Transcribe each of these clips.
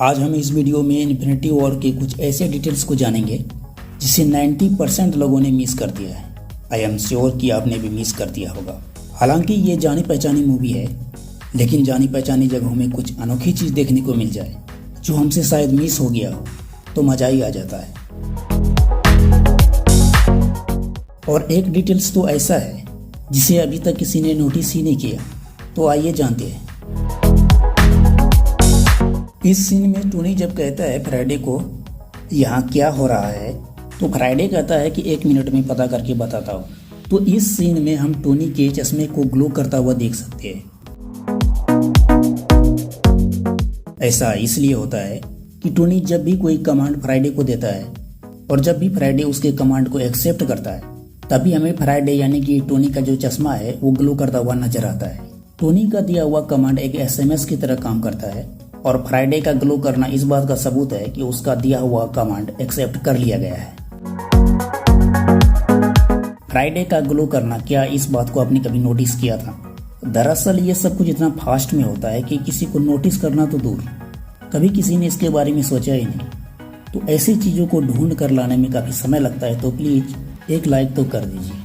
आज हम इस वीडियो में इन्फिनिटी वॉर के कुछ ऐसे डिटेल्स को जानेंगे जिसे 90% लोगों ने मिस कर दिया है। आई एम श्योर कि आपने भी मिस कर दिया होगा। हालांकि ये जानी पहचानी मूवी है, लेकिन जानी पहचानी जगहों में कुछ अनोखी चीज़ देखने को मिल जाए जो हमसे शायद मिस हो गया हो तो मज़ा ही आ जाता है। और एक डिटेल्स तो ऐसा है जिसे अभी तक किसी ने नोटिस ही नहीं किया, तो आइए जानते हैं। इस सीन में टोनी जब कहता है फ्राइडे को यहाँ क्या हो रहा है, तो फ्राइडे कहता है कि 1 मिनट में पता करके बताता हूँ। तो इस सीन में हम टोनी के चश्मे को ग्लो करता हुआ देख सकते हैं। ऐसा इसलिए होता है कि टोनी जब भी कोई कमांड फ्राइडे को देता है और जब भी फ्राइडे उसके कमांड को एक्सेप्ट करता है, तभी हमें फ्राइडे यानी कि टोनी का जो चश्मा है वो ग्लो करता हुआ नजर आता है। टोनी का दिया हुआ कमांड एक SMS की तरह काम करता है और फ्राइडे का ग्लो करना इस बात का सबूत है कि उसका दिया हुआ कमांड एक्सेप्ट कर लिया गया है। फ्राइडे का ग्लो करना, क्या इस बात को आपने कभी नोटिस किया था? दरअसल ये सब कुछ इतना फास्ट में होता है कि किसी को नोटिस करना तो दूर, कभी किसी ने इसके बारे में सोचा ही नहीं। तो ऐसी चीज़ों को ढूंढ कर लाने में काफ़ी समय लगता है, तो प्लीज़ एक लाइक तो कर दीजिए।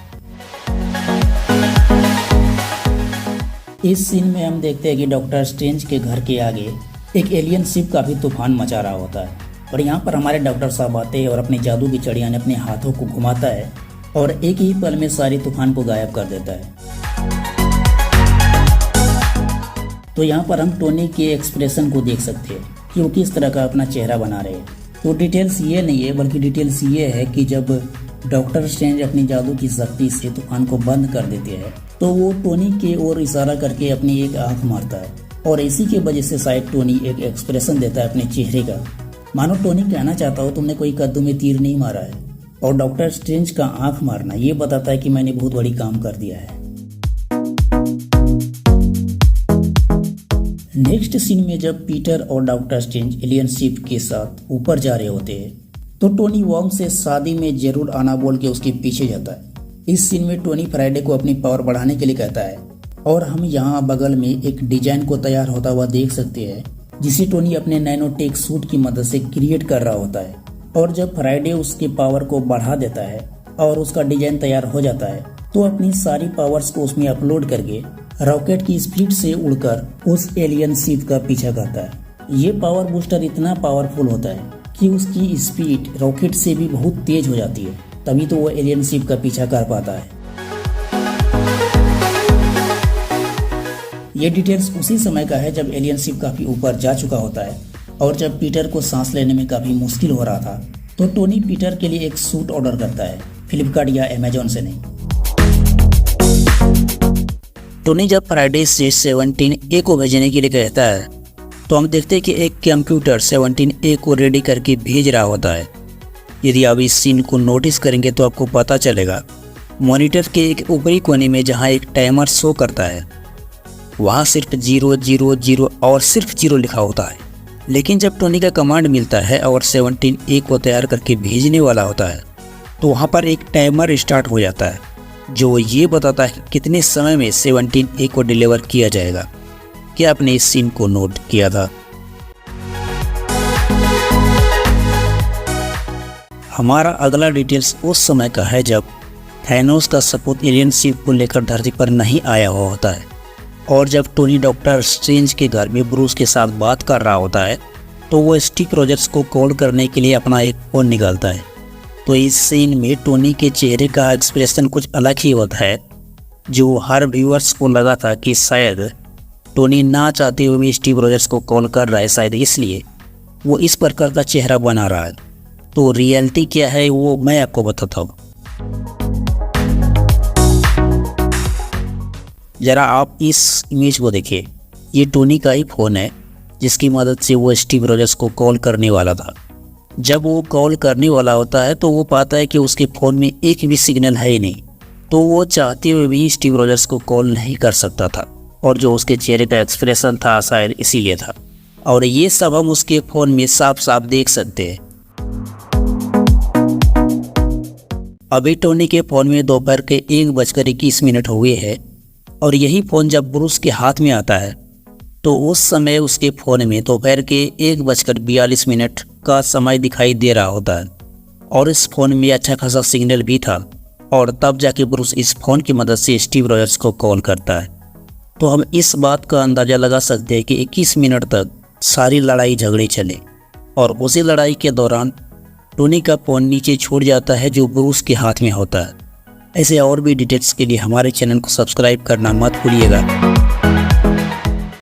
इस सीन में हम देखते हैं कि डॉक्टर स्ट्रेंज के घर के आगे एक एलियन शिप काफ़ी तूफान मचा रहा होता है और यहाँ पर हमारे डॉक्टर साहब आते हैं और अपनी जादू की चिड़िया ने अपने हाथों को घुमाता है और एक ही पल में सारी तूफान को गायब कर देता है। तो यहाँ पर हम टोनी के एक्सप्रेशन को देख सकते हैं कि वो किस तरह का अपना चेहरा बना रहे हैं। तो डिटेल्स ये नहीं है, बल्कि डिटेल्स ये है कि जब डॉक्टर स्ट्रेंज अपनी जादू की शक्ति से तूफान को बंद कर देते हैं तो वो टोनी के ओर इशारा करके अपनी एक आंख मारता है और इसी के वजह से शायद टोनी एक एक्सप्रेशन देता है अपने चेहरे का, मानो टोनी कहना चाहता हो तुमने कोई कद्दू में तीर नहीं मारा है। और डॉक्टर स्ट्रेंज का आंख मारना ये बताता है कि मैंने बहुत बड़ी काम कर दिया है। नेक्स्ट सीन में जब पीटर और डॉक्टर स्ट्रेंज एलियन शिप के साथ ऊपर जा रहे होते हैं तो टोनी वॉन्ग से शादी में जरूर आना बोल के उसके पीछे जाता है। इस सीन में टोनी फ्राइडे को अपनी पावर बढ़ाने के लिए कहता है और हम यहाँ बगल में एक डिजाइन को तैयार होता हुआ देख सकते हैं जिसे टोनी अपने नैनोटेक सूट की मदद से क्रिएट कर रहा होता है। और जब फ्राइडे उसके पावर को बढ़ा देता है और उसका डिजाइन तैयार हो जाता है तो अपनी सारी पावर्स को उसमें अपलोड करके रॉकेट की स्पीड से उड़कर उस एलियन शिप का पीछा करता है। ये पावर बूस्टर इतना पावरफुल होता है कि उसकी स्पीड रॉकेट से भी बहुत तेज हो जाती है, तभी तो वो एलियन शिप का पीछा कर पाता है। ये डिटेल्स उसी समय का है जब एलियन शिप काफ़ी ऊपर जा चुका होता है और जब पीटर को सांस लेने में काफ़ी मुश्किल हो रहा था तो टोनी पीटर के लिए एक सूट ऑर्डर करता है, फ्लिपकार्ट या अमेजोन से नहीं। टोनी जब फ्राइडे से 17A को भेजने के लिए कहता है तो हम देखते हैं कि एक कंप्यूटर 17A को रेडी करके भेज रहा होता है। यदि आप इस सीन को नोटिस करेंगे तो आपको पता चलेगा मॉनिटर के एक ऊपरी कोने में जहां एक टाइमर शो करता है वहां सिर्फ 000 और सिर्फ 0 लिखा होता है। लेकिन जब टोनी का कमांड मिलता है और 17A को तैयार करके भेजने वाला होता है तो वहां पर एक टाइमर स्टार्ट हो जाता है जो ये बताता है कि कितने समय में 17A को डिलीवर किया जाएगा। क्या आपने इस सीन को नोट किया था? हमारा अगला डिटेल्स उस समय का है जब थैनोस का सपूत एलियन शिप को लेकर धरती पर नहीं आया हुआ होता है और जब टोनी डॉक्टर स्ट्रेंज के घर में ब्रूस के साथ बात कर रहा होता है तो वो स्टीव रॉजर्स को कॉल करने के लिए अपना एक फ़ोन निकालता है। तो इस सीन में टोनी के चेहरे का एक्सप्रेशन कुछ अलग ही होता है जो हर व्यूअर्स को लगा था कि शायद टोनी ना चाहते हुए भी स्टीव रॉजर्स को कॉल कर रहा है, शायद इसलिए वो इस प्रकार का चेहरा बना रहा है। तो रियलिटी क्या है वो मैं आपको बताता हूँ। ज़रा आप इस इमेज को देखिए, ये टोनी का ही फ़ोन है जिसकी मदद से वो स्टीव रॉजर्स को कॉल करने वाला था। जब वो कॉल करने वाला होता है तो वो पाता है कि उसके फ़ोन में एक भी सिग्नल है ही नहीं, तो वो चाहते हुए भी स्टीव रॉजर्स को कॉल नहीं कर सकता था और जो उसके चेहरे का एक्सप्रेशन था शायद इसीलिए था। और ये सब हम उसके फ़ोन में साफ साफ देख सकते हैं। अभी टोनी के फ़ोन में दोपहर के 1:21 हुए हैं और यही फ़ोन जब ब्रूस के हाथ में आता है तो उस समय उसके फ़ोन में दोपहर के 1:42 का समय दिखाई दे रहा होता है और इस फ़ोन में अच्छा खासा सिग्नल भी था। और तब जाके ब्रूस इस फ़ोन की मदद से स्टीव रॉजर्स को कॉल करता है। तो हम इस बात का अंदाज़ा लगा सकते हैं कि 21 मिनट तक सारी लड़ाई झगड़े चले और उसी लड़ाई के दौरान टोनी का फ़ोन नीचे छूट जाता है जो ब्रूस के हाथ में होता है। ऐसे और भी डिटेल्स के लिए हमारे चैनल को सब्सक्राइब करना मत भूलिएगा।